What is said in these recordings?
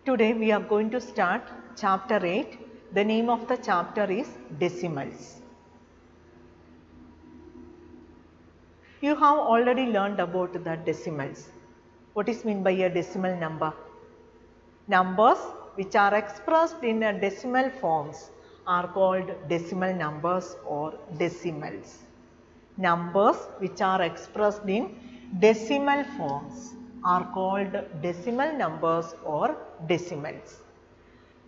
Today we are going to start chapter 8. The name of the chapter is decimals. You have already learned about the decimals. What is meant by a decimal number? Numbers which are expressed in a decimal forms are called decimal numbers or decimals. Numbers which are expressed in decimal forms are called decimal numbers or decimals.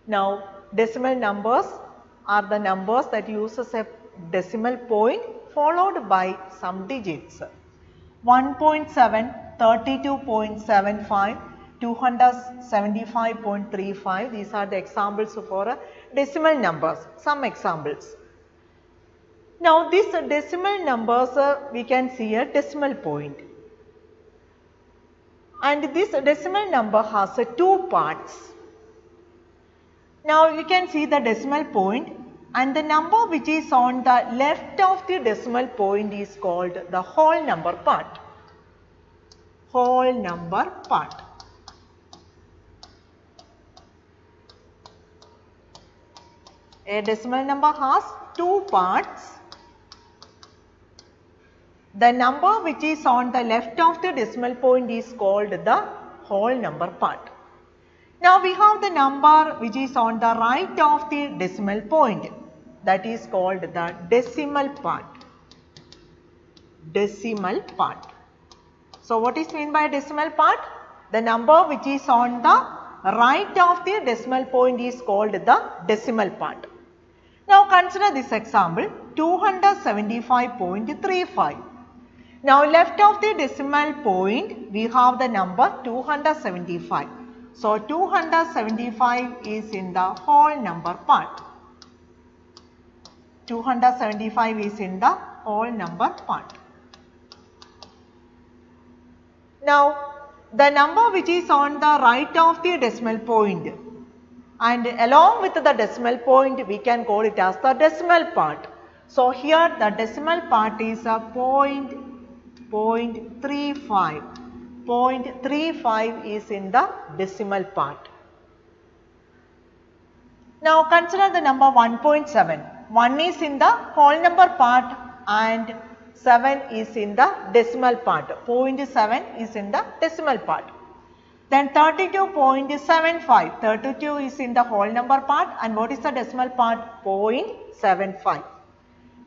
Now, decimal numbers are the numbers that uses a decimal point followed by some digits. 1.7, 32.75, 275.35, these are the examples for decimal numbers, some examples. Now, these decimal numbers we can see a decimal point, and this decimal number has two parts. Now, you can see the decimal point, and the number which is on the left of the decimal point is called the whole number part. Whole number part. A decimal number has two parts. The number which is on the left of the decimal point is called the whole number part. Now, we have the number which is on the right of the decimal point, that is called the decimal part. Decimal part. So, what is meant by decimal part? The number which is on the right of the decimal point is called the decimal part. Now, consider this example 275.35. Now, left of the decimal point we have the number 275. So, 275 is in the whole number part. 275 is in the whole number part. Now, the number which is on the right of the decimal point and along with the decimal point we can call it as the decimal part. So, here the decimal part is a 0.35. 0.35 is in the decimal part. Now, consider the number 1.7. 1 is in the whole number part and 7 is in the decimal part. 0.7 is in the decimal part. Then 32.75. 32 is in the whole number part, and what is the decimal part? 0.75.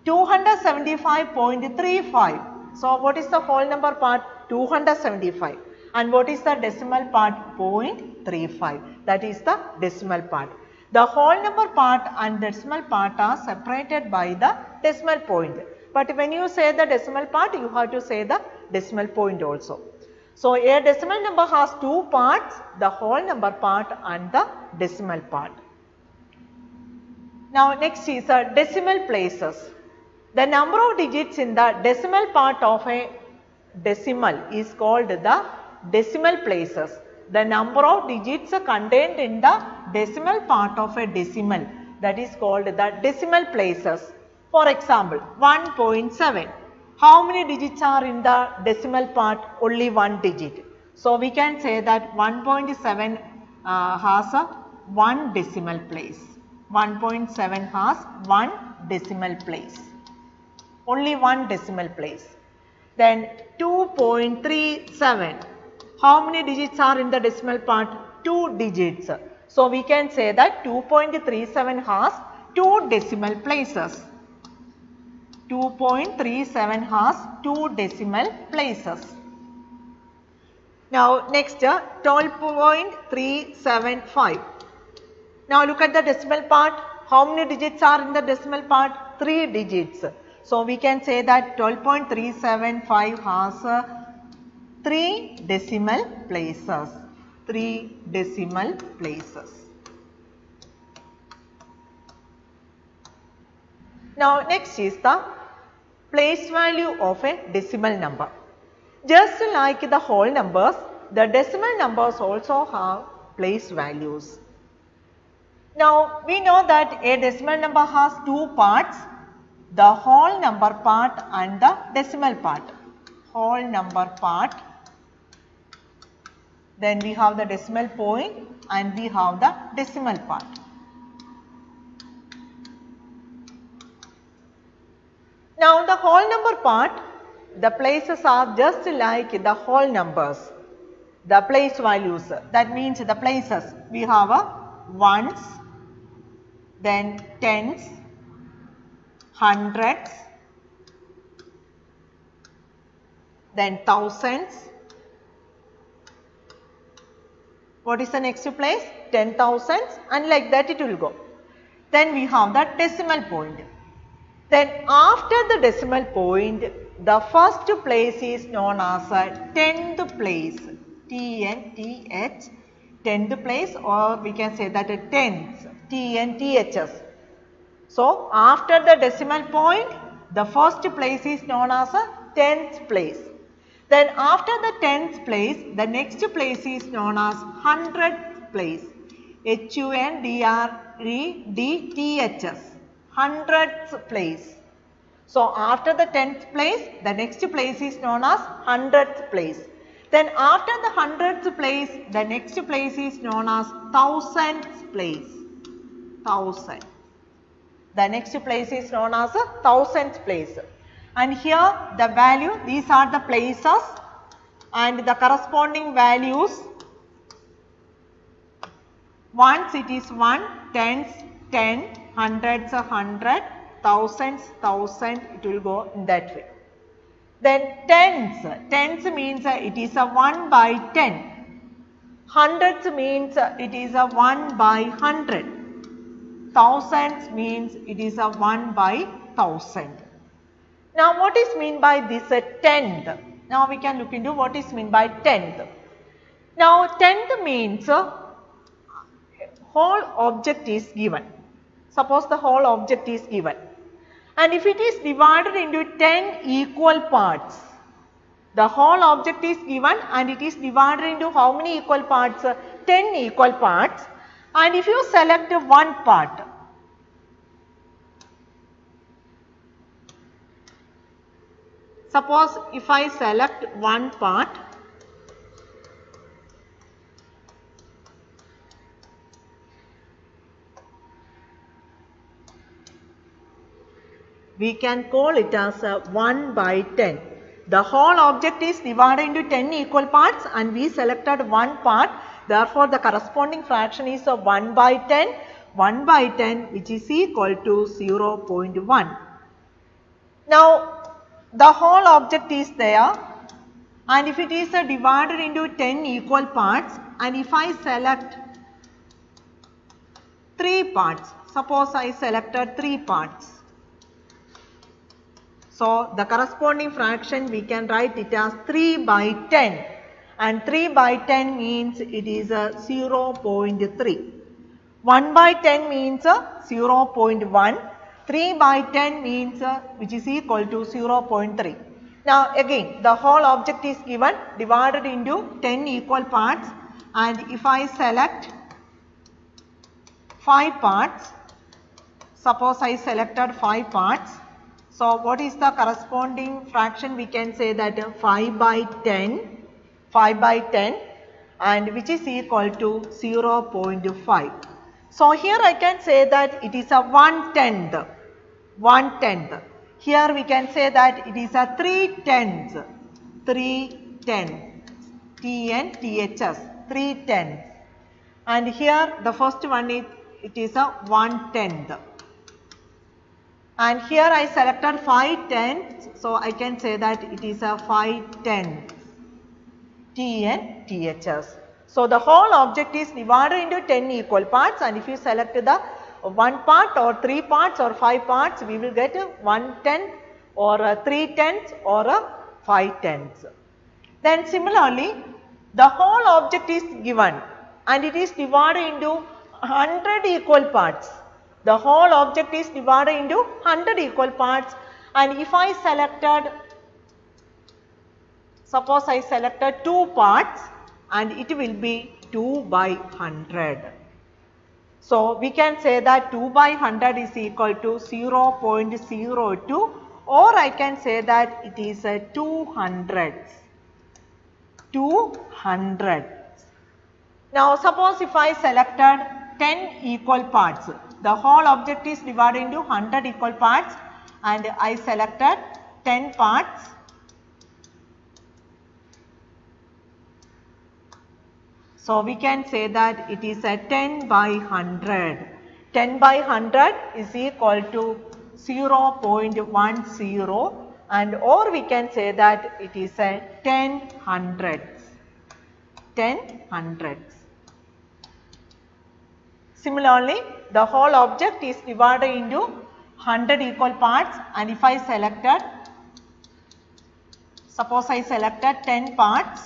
275.35. So, what is the whole number part? 275. And what is the decimal part? 0.35. That is the decimal part. The whole number part and decimal part are separated by the decimal point. But when you say the decimal part, you have to say the decimal point also. So, a decimal number has two parts, the whole number part and the decimal part. Now, next is decimal places. The number of digits in the decimal part of a decimal is called the decimal places. The number of digits contained in the decimal part of a decimal, that is called the decimal places. For example, 1.7. How many digits are in the decimal part? Only one digit. So, we can say that 1.7 has a one decimal place. 1.7 has one decimal place. Only one decimal place. Then 2.37. How many digits are in the decimal part? Two digits. So, we can say that 2.37 has two decimal places. 2.37 has two decimal places. Now, next 12.375. Now, look at the decimal part. How many digits are in the decimal part? Three digits. So, we can say that 12.375 has three decimal places. Three decimal places. Now, next is the place value of a decimal number. Just like the whole numbers, the decimal numbers also have place values. Now, we know that a decimal number has two parts, the whole number part and the decimal part. Whole number part then we have the decimal point and we have the decimal part. Now the whole number part, the places are just like the whole numbers, the place values, that means the places. We have ones, then tens, hundreds, then thousands. What is the next place? 10,000s, and like that it will go. Then we have the decimal point. Then after the decimal point, the first place is known as a 10th place, T-N-T-H, 10th place, or we can say that a tens, T-N-T-H-S. So after the decimal point, the first place is known as a 10th place. Then after the 10th place, the next place is known as 100th place, H-U-N-D-R-E-D-T-H-S, 100th place. So after the 10th place, the next place is known as 100th place. Then after the 100th place, the next place is known as 1000th place, 1000. The next place is known as a 1000th place. And here the value, these are the places and the corresponding values. Ones it is 1, tens 10, hundreds 100, thousands 1000, it will go in that way. Then tens means it is a 1 by 10. Hundreds means it is a 1 by 100. Thousands means it is a 1 by 1000. Now what is mean by this tenth? Now we can look into what is mean by tenth. Now tenth means whole object is given. Suppose the whole object is given, and if it is divided into 10 equal parts, the whole object is given and it is divided into how many equal parts? 10 equal parts. And if you select one part, suppose if I select one part, we can call it as 1 by 10. The whole object is divided into 10 equal parts and we selected one part. Therefore, the corresponding fraction is 1 by 10. 1 by 10 which is equal to 0.1. Now, the whole object is there, and if it is divided into 10 equal parts, and if I select 3 parts, suppose I selected 3 parts. So, the corresponding fraction we can write it as 3 by 10, and 3 by 10 means it is 0.3. 1 by 10 means 0.1. 3 by 10 means which is equal to 0.3. Now again the whole object is given, divided into 10 equal parts, and if I select 5 parts, suppose I selected 5 parts. So what is the corresponding fraction? We can say that 5 by 10, 5 by 10, and which is equal to 0.5. So here I can say that it is a 1/10. 1/10. Here we can say that it is a 3/10. 3/10. T-N-T-H-S. 3/10. And here the first one is, it is a 1/10. And here I selected 5/10, so I can say that it is a 5/10. T-N-T-H-S. So the whole object is divided into 10 equal parts, and if you select the 1 part or 3 parts or 5 parts, we will get a 1/10 or a 3/10 or a 5/10. Then similarly, the whole object is given and it is divided into 100 equal parts. The whole object is divided into 100 equal parts, and if I selected, suppose I selected 2 parts, and it will be 2 by 100. So we can say that 2 by 100 is equal to 0.02, or I can say that it is a 200. 200. Now suppose if I selected 10 equal parts, the whole object is divided into 100 equal parts and I selected 10 parts. So we can say that it is a 10 by 100. 10 by 100 is equal to 0.10 and or we can say that it is a 10 hundredths. 10 hundredths. Similarly, the whole object is divided into 100 equal parts and if I selected, suppose I selected 10 parts.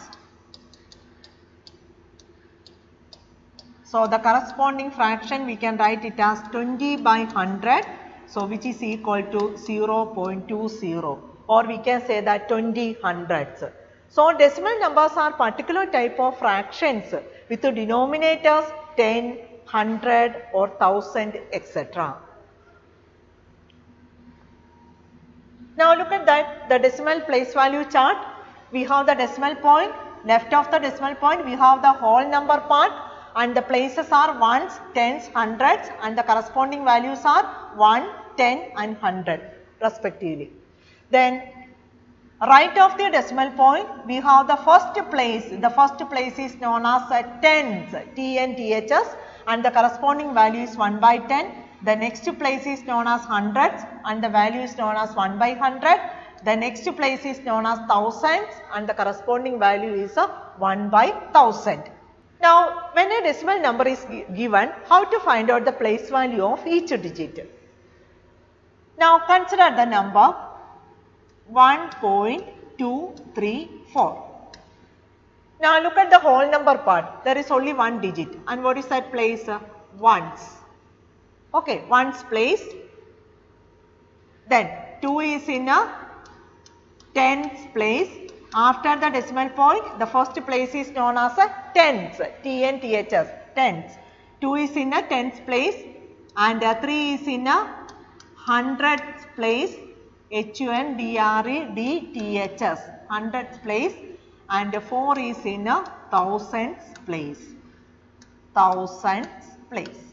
So the corresponding fraction we can write it as 20 by 100. So which is equal to 0.20 or we can say that 20 hundredths. So decimal numbers are particular type of fractions with the denominators 10, 100 or 1000 etc. Now look at that, the decimal place value chart. We have the decimal point, left of the decimal point we have the whole number part and the places are ones, tens, hundreds and the corresponding values are 1, 10 and 100 respectively. Then right of the decimal point we have the first place is known as tens, TNTHS and the corresponding value is 1 by 10. The next place is known as hundreds and the value is known as 1 by 100. The next place is known as thousands and the corresponding value is 1 by 1000. Now when a decimal number is given, how to find out the place value of each digit? Now consider the number 1.234. Now look at the whole number part, there is only one digit and what is that place? Ones. Okay, ones place. Then 2 is in a tens place. After the decimal point, the first place is known as a tens, TNTHS, tens. 2 is in a tens place and 3 is in a hundreds place, HUNDREDTHS, hundreds place and 4 is in a thousands place, thousands place.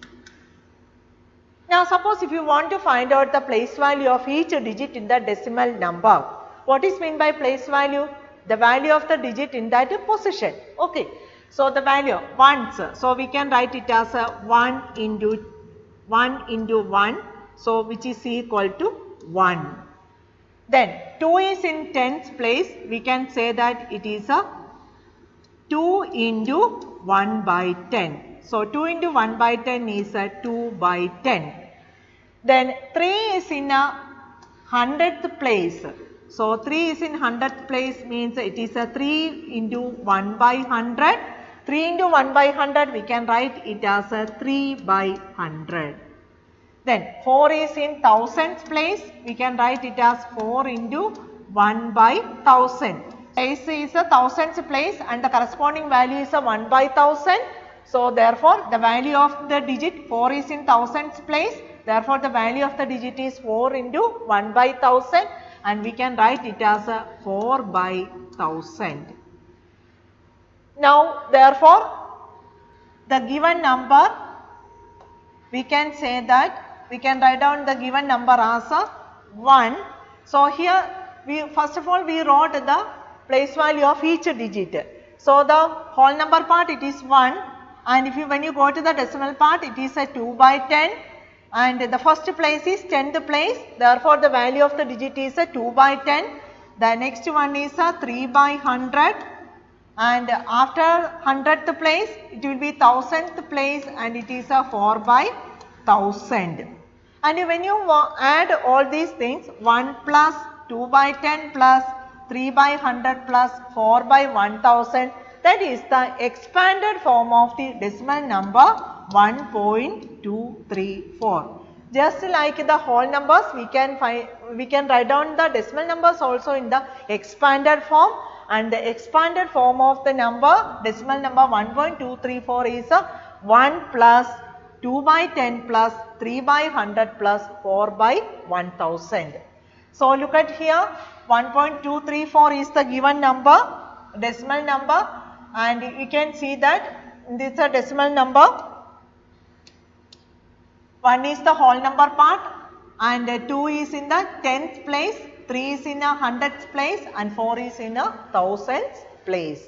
Now suppose if you want to find out the place value of each digit in the decimal number, what is meant by place value? The value of the digit in that position. Okay. So the value ones, so we can write it as a 1 into 1, so which is equal to 1. Then 2 is in tens place, we can say that it is a 2 into 1 by 10. So 2 into 1 by 10 is a 2 by 10. Then 3 is in a hundredth place. So 3 is in hundredth place means it is a 3 into 1 by 100. 3 into 1 by 100 we can write it as a 3 by 100. Then 4 is in thousands place, we can write it as 4 into 1 by 1000. Place is a thousands place and the corresponding value is a 1 by 1000. So therefore the value of the digit 4 is in thousands place, therefore the value of the digit is 4 into 1 by 1000 and we can write it as a 4 by 1000. Now therefore the given number, we can say that we can write down the given number as a 1. So here we first of all we wrote the place value of each digit. So the whole number part it is 1 and if you when you go to the decimal part it is a 2 by 10 and the first place is 10th place, therefore the value of the digit is a 2 by 10. The next one is a 3 by 100 and after 100th place it will be 1000th place and it is a 4 by 1000. And when you add all these things 1 plus 2 by 10 plus 3 by 100 plus 4 by 1000, that is the expanded form of the decimal number 1.234. Just like the whole numbers we can write down the decimal numbers also in the expanded form, and the expanded form of the number decimal number 1.234 is a 1 plus 2 by 10 plus 3 by 100 plus 4 by 1000. So look at here 1.234 is the given number, decimal number, and you can see that this is a decimal number. 1 is the whole number part, and 2 is in the tenth place, 3 is in a hundredth place, and 4 is in a thousandth place.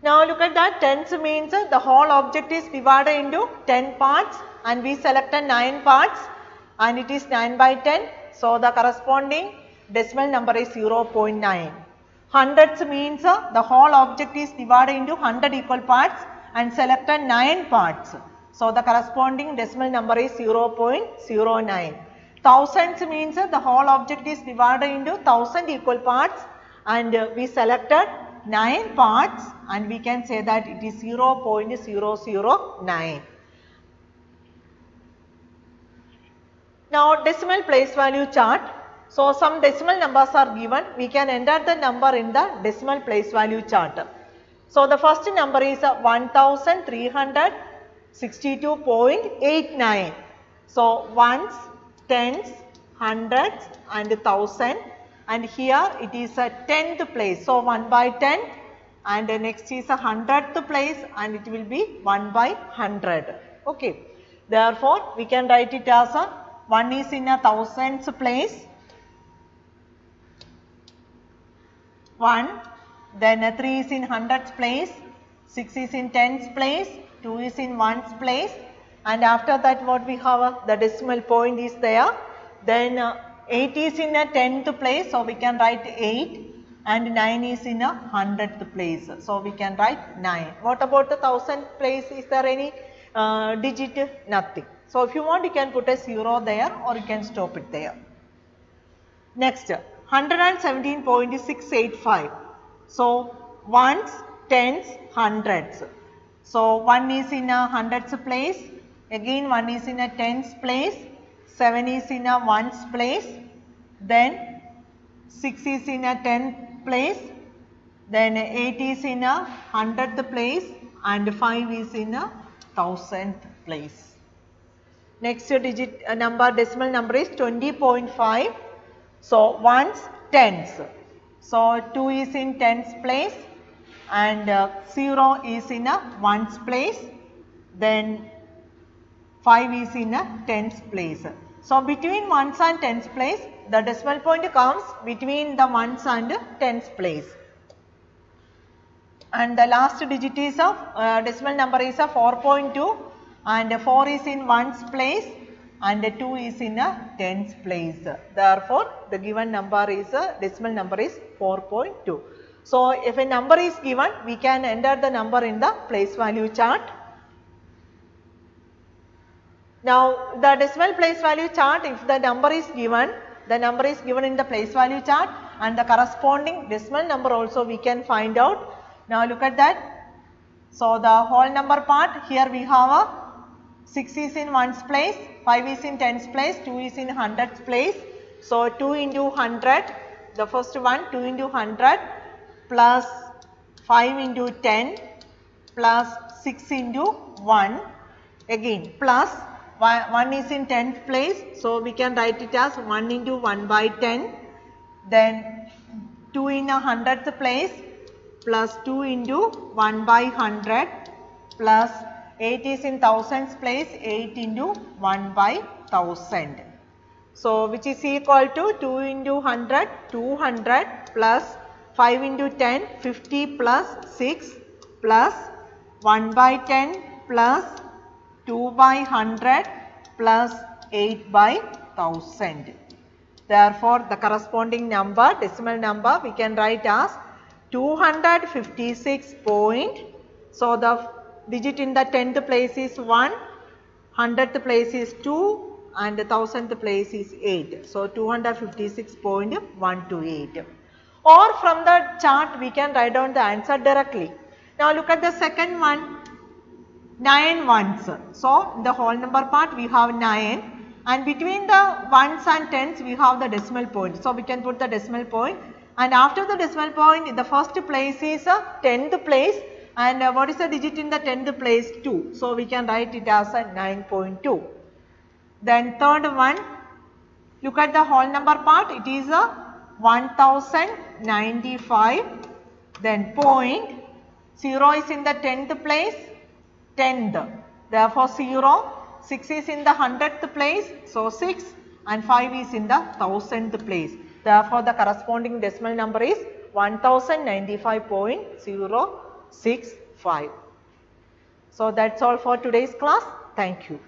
Now look at that. Tens means the whole object is divided into 10 parts, and we selected 9 parts, and it is 9 by 10. So the corresponding decimal number is 0.9. Hundredths means the whole object is divided into 100 equal parts and selected 9 parts. So the corresponding decimal number is 0.09. Thousands means the whole object is divided into 1000 equal parts, and we selected 9 parts, and we can say that it is 0.009. Now decimal place value chart. So some decimal numbers are given. We can enter the number in the decimal place value chart. So the first number is 1362.89. So ones, tens, hundreds and thousand, and here it is a 10th place. So 1 by 10, and next is a 100th place, and it will be 1 by 100. Okay. Therefore we can write it as a 1 is in a thousandth place, 1, then 3 is in hundredth place, 6 is in tenth place, 2 is in ones place, and after that what we have, the decimal point is there. Then 8 is in a 10th place, so we can write 8, and 9 is in a 100th place, so we can write 9. What about the 1000th place? Is there any digit? Nothing. So if you want, you can put a 0 there, or you can stop it there. Next, 117.685. So ones, tens, hundreds. So 1 is in a hundredths place, again 1 is in a tens place, 7 is in a ones place, then 6 is in a tenth place, then 8 is in a hundredth place, and 5 is in a thousandth place. Next digit number, decimal number is 20.5. So ones, tens. So 2 is in tens place, and 0 is in a ones place, then 5 is in a tens place. So between ones and tens place, the decimal point comes between the ones and tens place. And the last digit is of decimal number is a 4.2, and 4 is in ones place, and 2 is in a tens place. Therefore the given number is decimal number is 4.2. So if a number is given, we can enter the number in the place value chart. Now the decimal place value chart, if the number is given, the number is given in the place value chart, and the corresponding decimal number also we can find out. Now look at that. So the whole number part, here we have a 6 is in ones place, 5 is in tens place, 2 is in hundredths place. So 2 into 100, the first one 2 into 100 plus 5 into 10 plus 6 into 1, again plus 1 is in 10th place, so we can write it as 1 into 1 by 10, then 2 in a hundredth place plus 2 into 1 by 100 plus 8 is in thousands place, 8 into 1 by 1000. So which is equal to 2 into 100, 200 plus 5 into 10, 50 plus 6 plus 1 by 10 plus 2 by 100 plus 8 by 1000. Therefore the corresponding number, decimal number, we can write as 256 point. So the digit in the 10th place is 1, 100th place is 2, and the 1000th place is 8. So 256.128. Or from the chart we can write down the answer directly. Now look at the second one, 9 ones. So in the whole number part we have 9, and between the ones and tens we have the decimal point. So we can put the decimal point, and after the decimal point the first place is a 10th place, and what is the digit in the 10th place? 2. So we can write it as a 9.2. Then third one, look at the whole number part, it is a 1095, then point, 0 is in the 10th place, tenth. Therefore 0, 6 is in the 100th place, so 6, and 5 is in the 1000th place. Therefore the corresponding decimal number is 1095.065. So that's all for today's class. Thank you.